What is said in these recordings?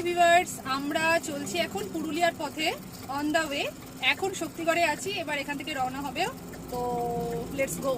Viewers, আমরা চলছি এখন পুরুলিয়ার পথে অন দ্য ওয়ে। এখন শক্তিগড়ে আছি, এবার এখান থেকে রওনা হবে। তো লেটস গো।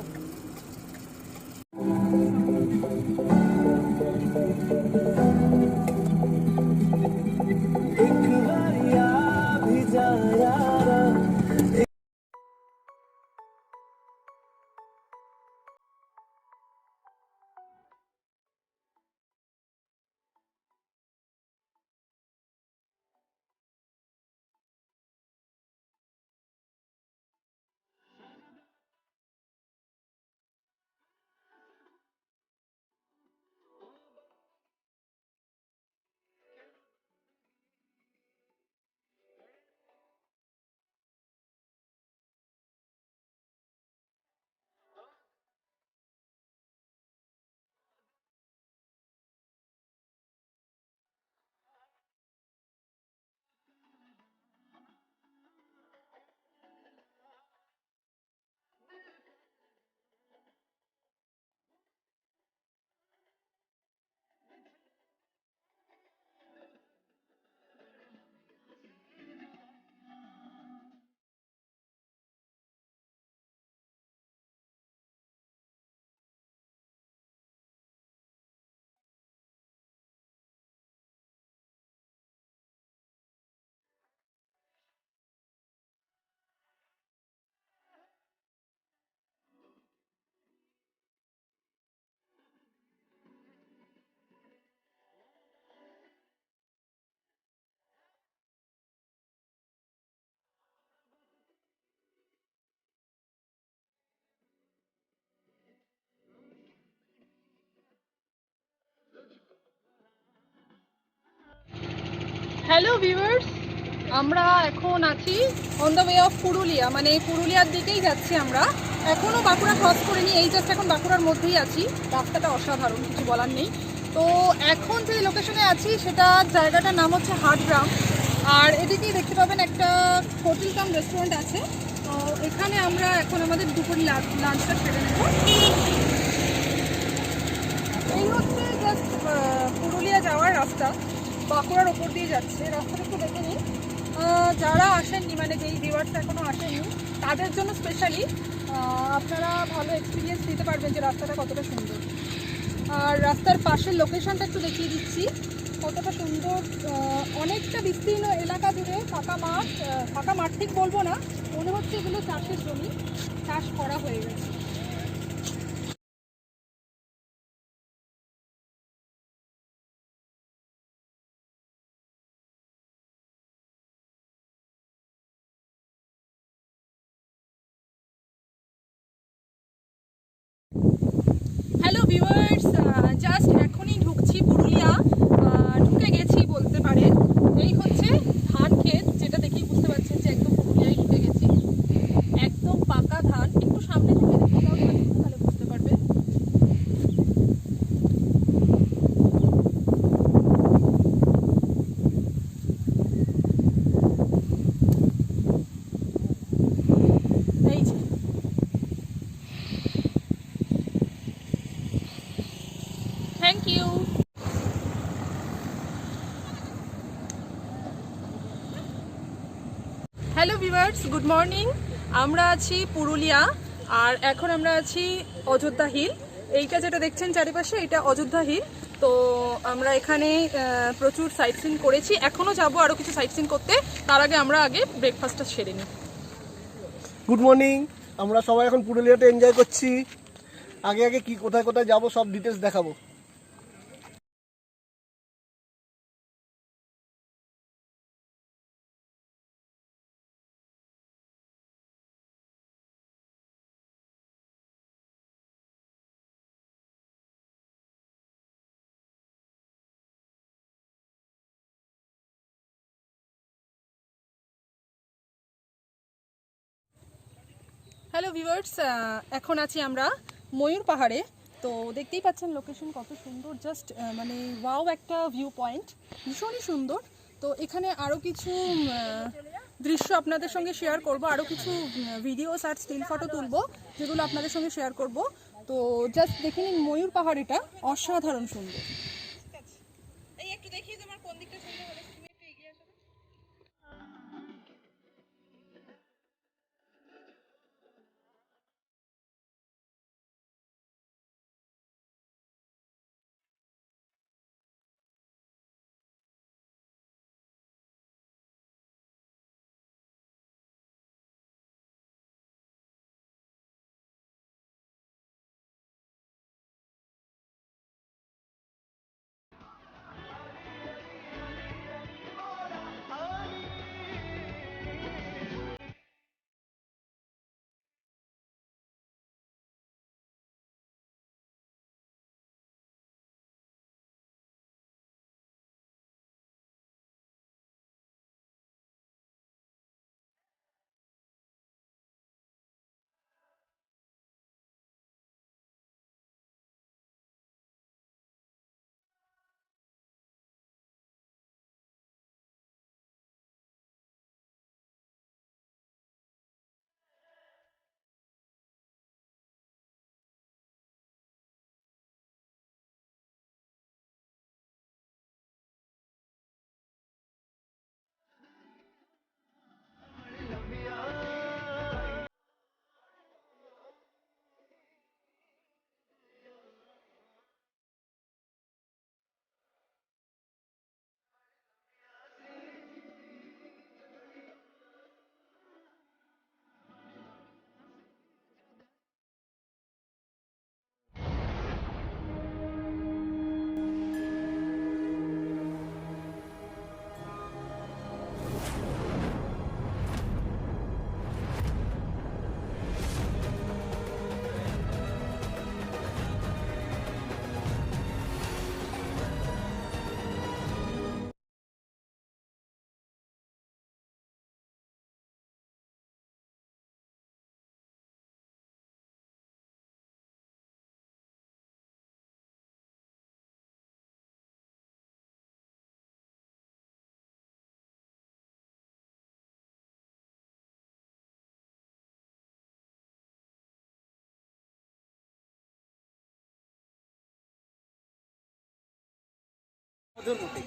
হ্যালো ভিউয়ার্স, আমরা এখন আছি on the way of Purulia, মানে পুরুলিয়ার দিকেই যাচ্ছি আমরা। এখনও বাঁকুড়া ক্রস করিনি, এই জাস্ট এখন বাঁকুড়ার মধ্যেই আছি। রাস্তাটা অসাধারণ, কিছু বলার নেই। তো এখন যে লোকেশনে আছি সেটা জায়গাটার নাম হচ্ছে হাটগ্রাম। আর এদিকেই দেখতে পাবেন একটা হোটেল কাম রেস্টুরেন্ট আছে। তো এখানে আমরা এখন আমাদের দুপুর লাঞ্চটা সেরে নেব। এই হচ্ছে জাস্ট পুরুলিয়া যাওয়ার রাস্তা, বাঁকুড়ার ওপর দিয়ে যাচ্ছে। রাস্তাটা একটু দেখে নিই। যারা আসেননি, মানে যেই ভিউয়ার্স এখনও আসেননি, তাদের জন্য স্পেশালি আপনারা ভালো এক্সপিরিয়েন্স দিতে পারবেন যে রাস্তাটা কতটা সুন্দর। আর রাস্তার পাশের লোকেশনটা একটু দেখিয়ে দিচ্ছি কতটা সুন্দর। অনেকটা বিস্তীর্ণ এলাকা জুড়ে ফাঁকা মাঠ ঠিক বলবো না, মনে হচ্ছে এগুলো চাষের জমি, চাষ করা হয়ে গেছে। হ্যালো ভিউয়ার্স, জাস্ট এখনই ঢুকছি পুরুলিয়া, ঢুকে গেছি বলতে পারেন। এই হচ্ছে ধান ক্ষেত, যেটা দেখেই বুঝতে পারছেন যে একদম পুরুলিয়ায় ঢুকে গেছি। একদম পাকা ধান। একটু সামনে থেকে দেখে যাও তাহলে বুঝতে পারবে। এই যে thank you. Hello viewers, good morning. আমরা আছি পুরুলিয়া, আর এখন আমরা আছি অযোধ্যা হিল। এইটা যেটা দেখছেন চারিপাশে, এটা অযোধ্যা হিল। তো আমরা এখানে প্রচুর সাইট সিন করেছি, এখনও যাবো আরও কিছু সাইট সিন করতে। তার আগে আমরা ব্রেকফাস্টটা সেরে নিই। Good morning. আমরা সবাই এখন পুরুলিয়াতে এনজয় করছি। আগে আগে কি কোথায় কোথায় যাব সব ডিটেলস দেখাবো। হ্যালো ভিউয়ার্স, এখন আছি আমরা ময়ূর পাহাড়ে। তো দেখতেই পাচ্ছেন লোকেশন কত সুন্দর, জাস্ট মানে ওয়াও একটা ভিউ পয়েন্ট, ভীষণই সুন্দর। তো এখানে আরও কিছু দৃশ্য আপনাদের সঙ্গে শেয়ার করব, আরও কিছু ভিডিওস আর স্টিল ফটো তুলবো, যেগুলো আপনাদের সঙ্গে শেয়ার করব। তো জাস্ট দেখে নিন, ময়ূর পাহাড় এটা অসাধারণ সুন্দর। এই একটু দেখিয়ে তোমার কোন দিকটা সুন্দর হয়েছে।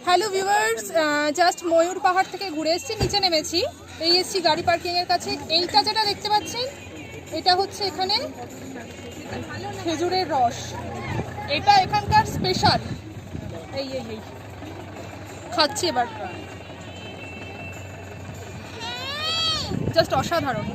হ্যালো ভিউয়ার্স, জাস্ট ময়ূর পাহাড় থেকে ঘুরে এসেছি, নিচে নেমেছি, এই এসছি গাড়ি পার্কিং এর কাছে। এইটা যেটা দেখতে পাচ্ছেন এটা হচ্ছে এখানে খেজুরের রস, এটা এখানকার স্পেশাল। এই এই এই খাচ্ছি এবার, জাস্ট অসাধারণ।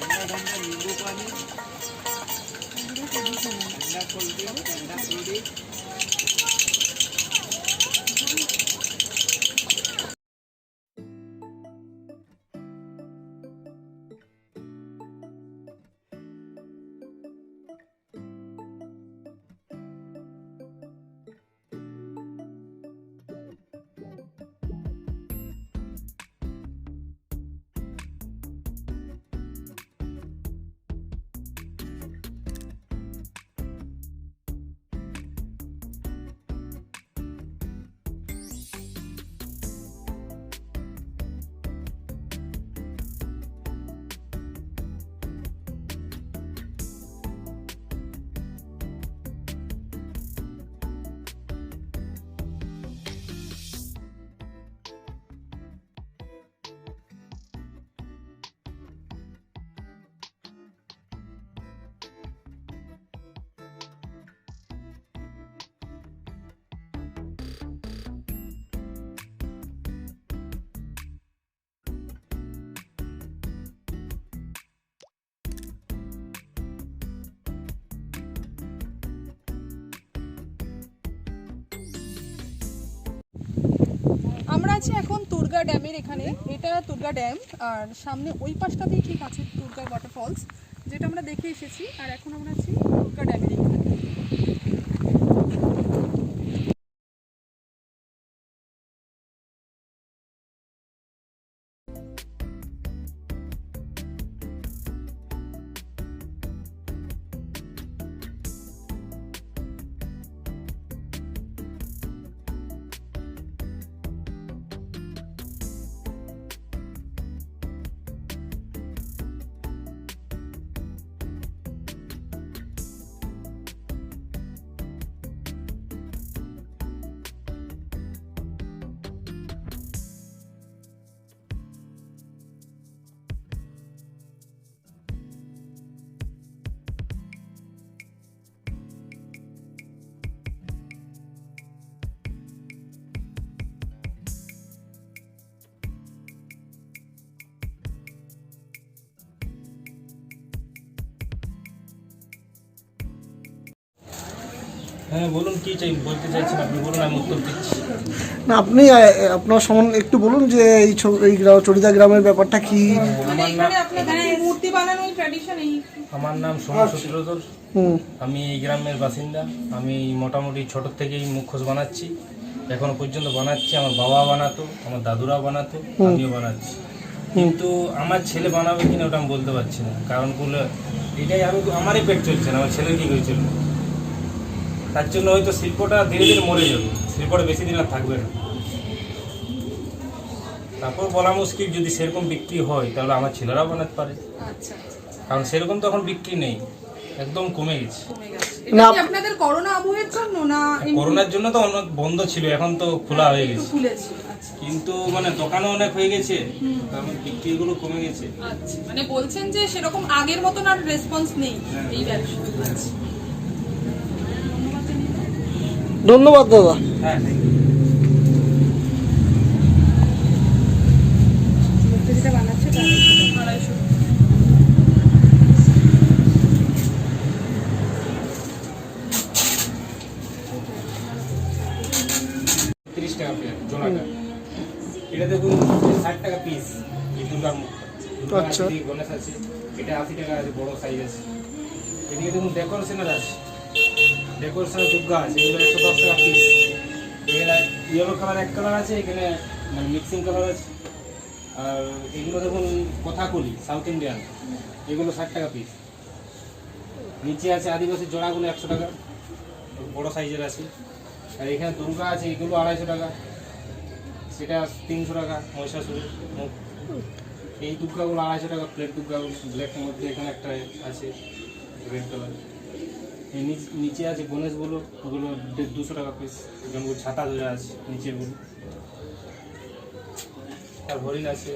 ठंडा ठंडा नींबू पानी, ठंडा कोल्ड ड्रिंक, ठंडा फ्रूटी। আমরা আছি এখন তুর্গা ড্যামের এখানে, এটা তুর্গা ড্যাম, আর সামনে ওই পাশটাতেই ঠিক আছে তুর্গা ওয়াটারফলস, যেটা আমরা দেখে এসেছি। আর এখন আমরা আছি তুর্গা ড্যামের এখানে। হ্যাঁ বলুন, কি চাই বলতে চাইছেন আপনি, বলুন আমি উত্তর দিচ্ছি। না আপনি আপনার সম্বন্ধে একটু বলুন যে এই চরিদা গ্রামের ব্যাপারটা কি। আমার নাম মূর্তি বানানো ট্র্যাডিশন এই। আমার নাম সোমা সূত্রধর, আমি এই গ্রামের বাসিন্দা। আমি মোটামুটি ছোট থেকেই মুখোশ বানাচ্ছি, এখনো পর্যন্ত বানাচ্ছি। আমার বাবা বানাতো, আমার দাদুরা বানাতো, আমিও বানাচ্ছি। কিন্তু আমার ছেলে বানাবে কিনা ওটা আমি বলতে পারছি না, কারণ এটাই আমারই পেট চলছে না, আমার ছেলের কি করে চলবে। তার জন্য হয়তো শিল্পটা ধীরে ধীরে মরে যাবে, শিল্পটা বেশি দিন আর থাকবে না। তারপর বলা মুশকিল, যদি সেরকম বিক্রি হয় তাহলে আমার ছেলেরাও বানাতে পারে, কারণ সেরকম তো এখন বিক্রি নেই, একদম কমে গেছে। এটা কি আপনাদের করোনা আবহের জন্য না? করোনার জন্য তো অনেক বন্ধ ছিল, এখন তো খোলা হয়ে গেছে, খুলেছে। কিন্তু মানে দোকানও অনেক হয়ে গেছে, বিক্রিগুলো কমে গেছে। আচ্ছা, মানে বলছেন যে সেরকম আগের মতন আর রেসপন্স নেই এই ব্যবসা। ধন্যবাদ দাদা। হ্যাঁ, যেটা বানাচ্ছে 250 দুর্গা আচ্ছা। আছে, গণেশ আছে। এটা 80 টাকা আছে, বড় সাইজ আছে। এদিকে দেখুন ডেকোরেশনের আছে, ডেকোরেশনের দুর্গা আছে, এগুলো 110 টাকা পিস। এখানে ইয়েলো কালার এক কালার আছে, এখানে মানে মিক্সিং কালার আছে। আর এগুলো দেখুন কথাকলি সাউথ ইন্ডিয়ান, এগুলো 60 টাকা পিস। নিচে আছে আদিবাসী জোড়াগুলো 100 টাকা, বড় সাইজের আছে। আর এখানে দুর্গা আছে, এগুলো 250 টাকা, সেটা 300 টাকা মহিষাসুরের মুখ। এই দুর্গাগুলো 250 টাকা প্লেট, দুর্গাগুলো ব্ল্যাকের মধ্যে এখানে একটা আছে রেড কালার। এই নিচে আছে গণেশগুলো, ওগুলো 200 টাকা পিস, যেমন ছাতা ধরে আছে নিচেরগুলো। আর হরিণ আছে,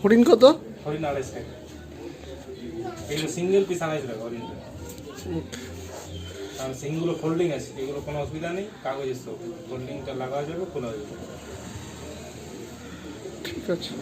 হরিণ কত? হরিণ 250 টাকা। এগুলো সিঙ্গেল পিস 250 টাকা হরিণ। আর সিংগুলো ফোল্ডিং আছে, এগুলো কোনো অসুবিধা নেই, কাগজের সব ফোল্ডিংটা লাগানো যাবে, খোলা যাবে। ঠিক আছে।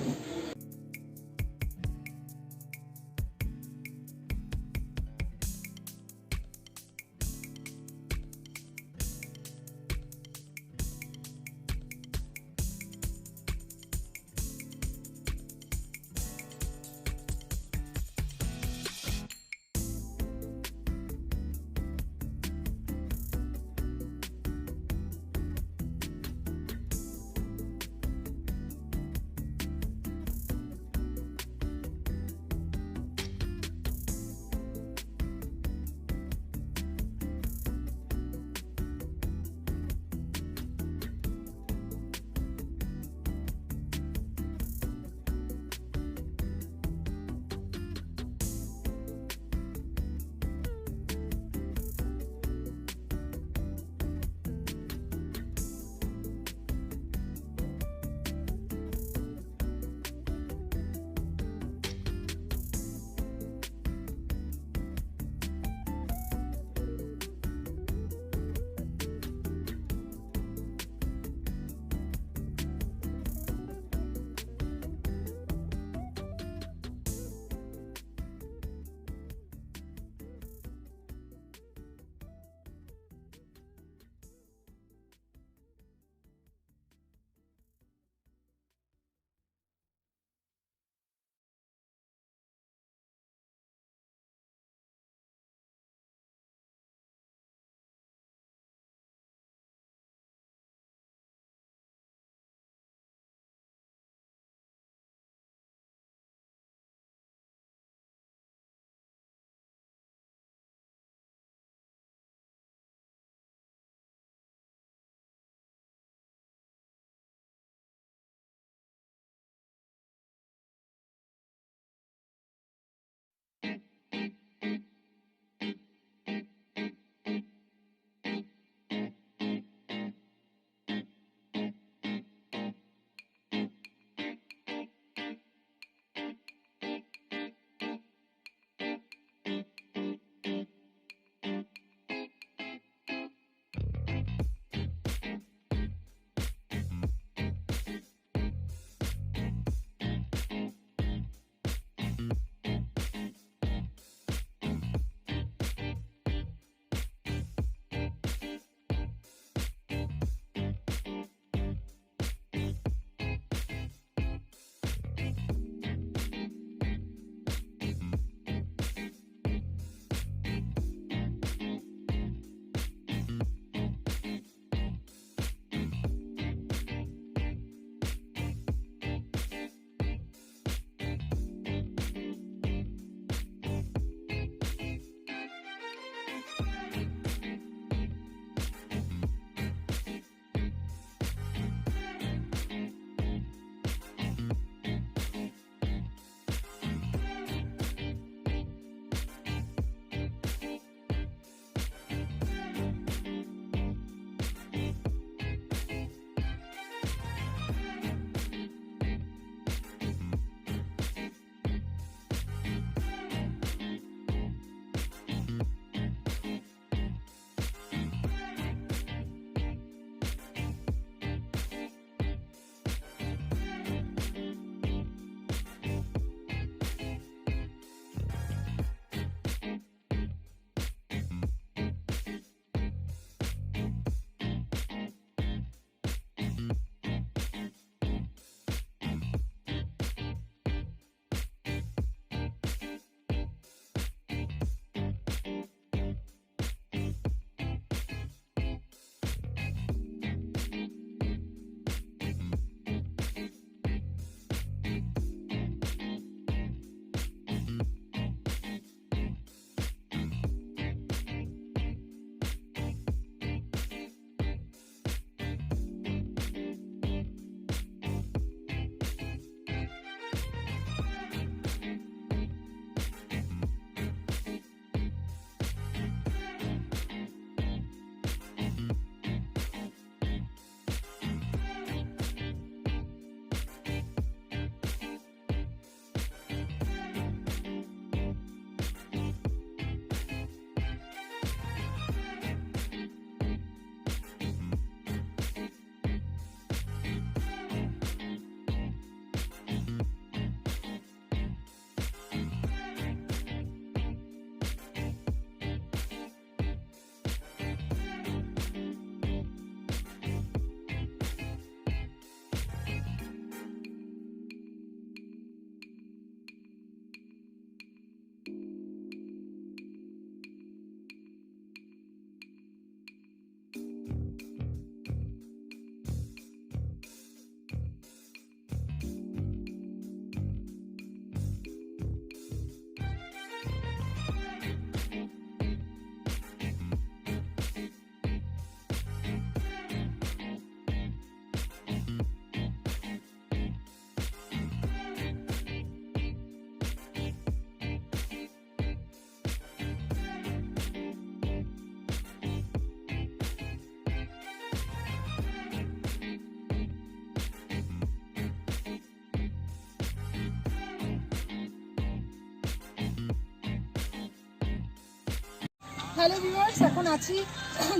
হ্যালো ভিউয়ার্স, এখন আছি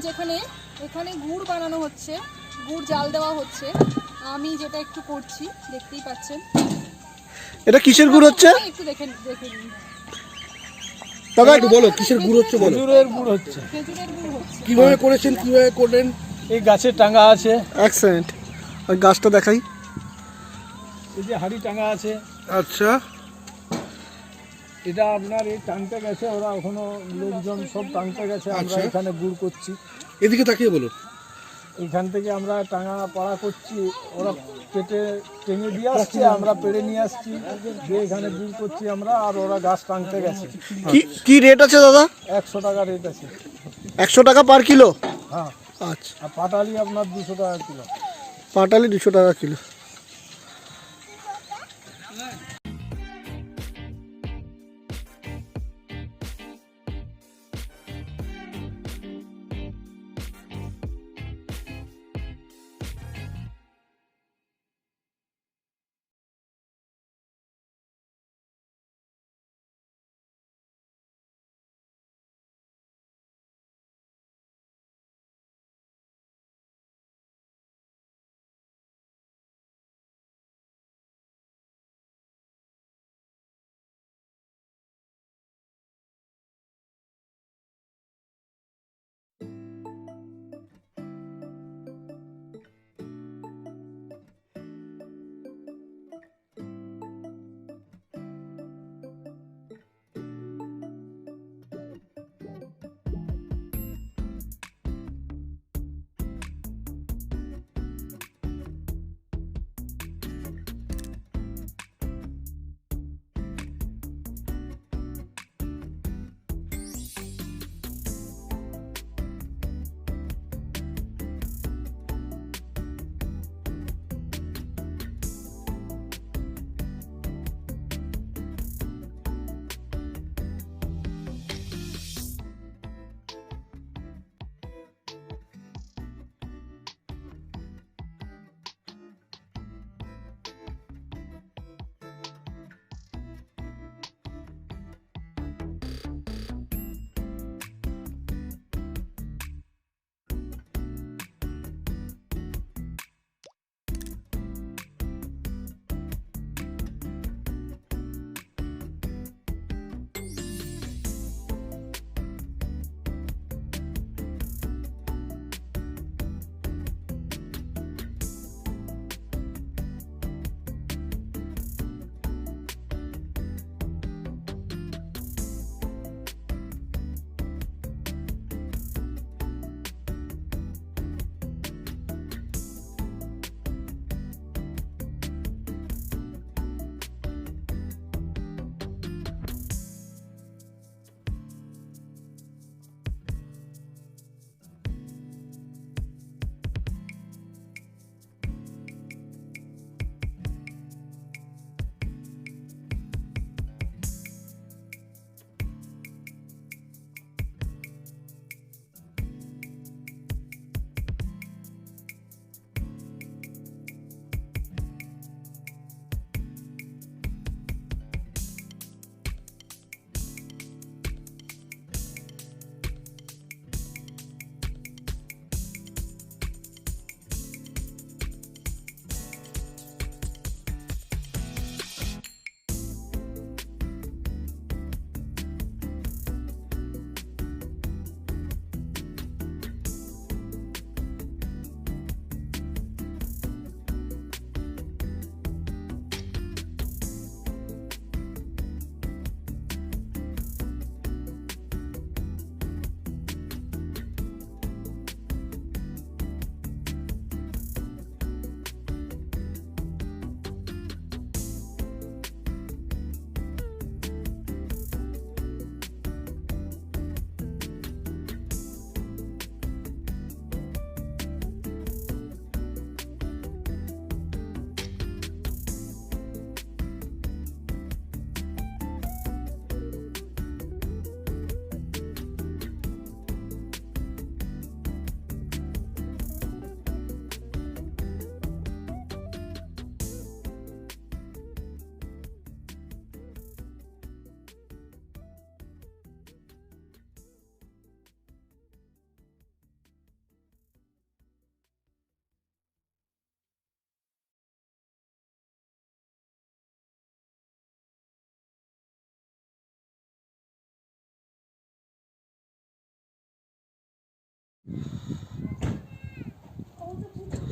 যেখানে এখানে গুড় বানানো হচ্ছে, গুড় জাল দেওয়া হচ্ছে। আমি যেটা একটু করছি দেখতেই পাচ্ছেন। এটা কিসের গুড় হচ্ছে একটু দেখে দেখে নিন। দাদা? একটু বলো কিসের গুড় হচ্ছে বলো। খেজুরের গুড় হচ্ছে। খেজুরের গুড় হচ্ছে। কিভাবে করেছেন, কিভাবে করলেন? এই গাছে টাঙ্গা আছে, এক্সেলেন্ট। আর গাছটা দেখাই। এই যে হাড়ি টাঙ্গা আছে, আচ্ছা, এটা আপনার এই টানতে গেছে, ওরা ওখানে লোকজন সব টানতে গেছে, আমরা আচ্ছা। এখানে গুড় করছি। এদিকে তাকিয়ে বলো। এইখান থেকে আমরা টাঙ্গা পাড়া করছি, ওরা কেটে টেনে দিয়ে আসছে, আমরা পেড়ে নিয়ে আসছি, দিয়ে এখানে গুড় করছি আমরা, আর ওরা গাছ টানতে গেছে। কি কি রেট আছে দাদা? 100 টাকা রেট আছে। 100 টাকা পার কিলো? হ্যাঁ, আচ্ছা, আর পাটালি আপনার 200 টাকা কিলো। পাটালি 200 টাকা কিলো।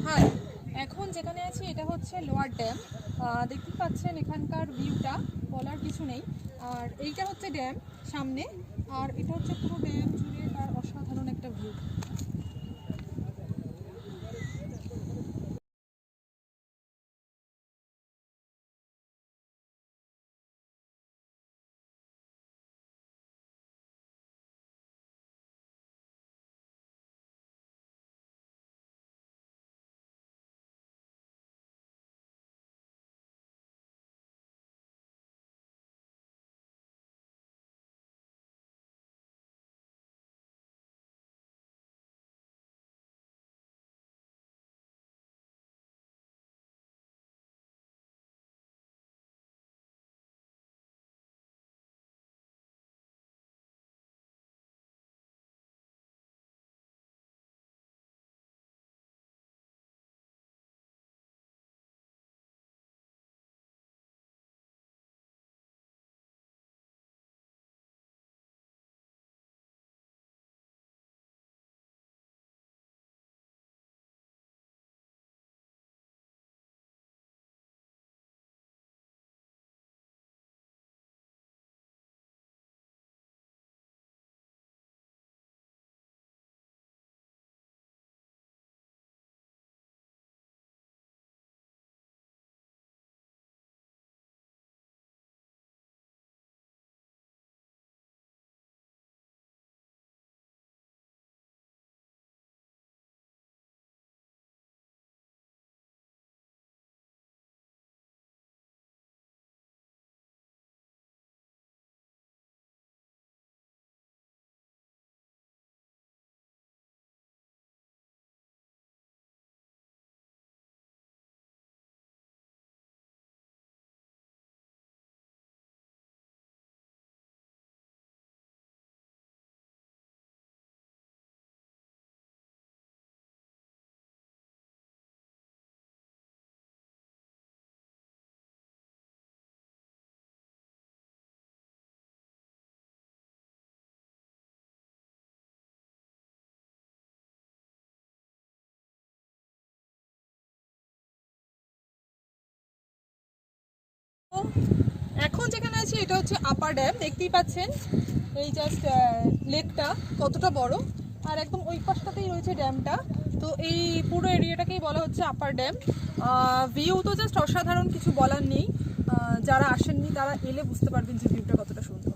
হাই, এখন যেখানে আছি এটা হচ্ছে লোয়ার ড্যাম। দেখতে পাচ্ছেন এখানকার ভিউটা বলার কিছু নেই। আর এইটা হচ্ছে ড্যাম সামনে, আর এটা হচ্ছে পুরো ড্যাম জুড়ে তার অসাধারণ একটা ভিউ। এখন যেখানে আছি এটা হচ্ছে আপার ড্যাম। দেখতেই পাচ্ছেন এই জাস্ট লেকটা কতটা বড়, আর একদম ওই পাশটাতেই রয়েছে ড্যামটা। তো এই পুরো এরিয়াটাকেই বলা হচ্ছে আপার ড্যাম। ভিউ তো জাস্ট অসাধারণ, কিছু বলার নেই। যারা আসেননি তারা এলে বুঝতে পারবেন যে ভিউটা কতটা সুন্দর।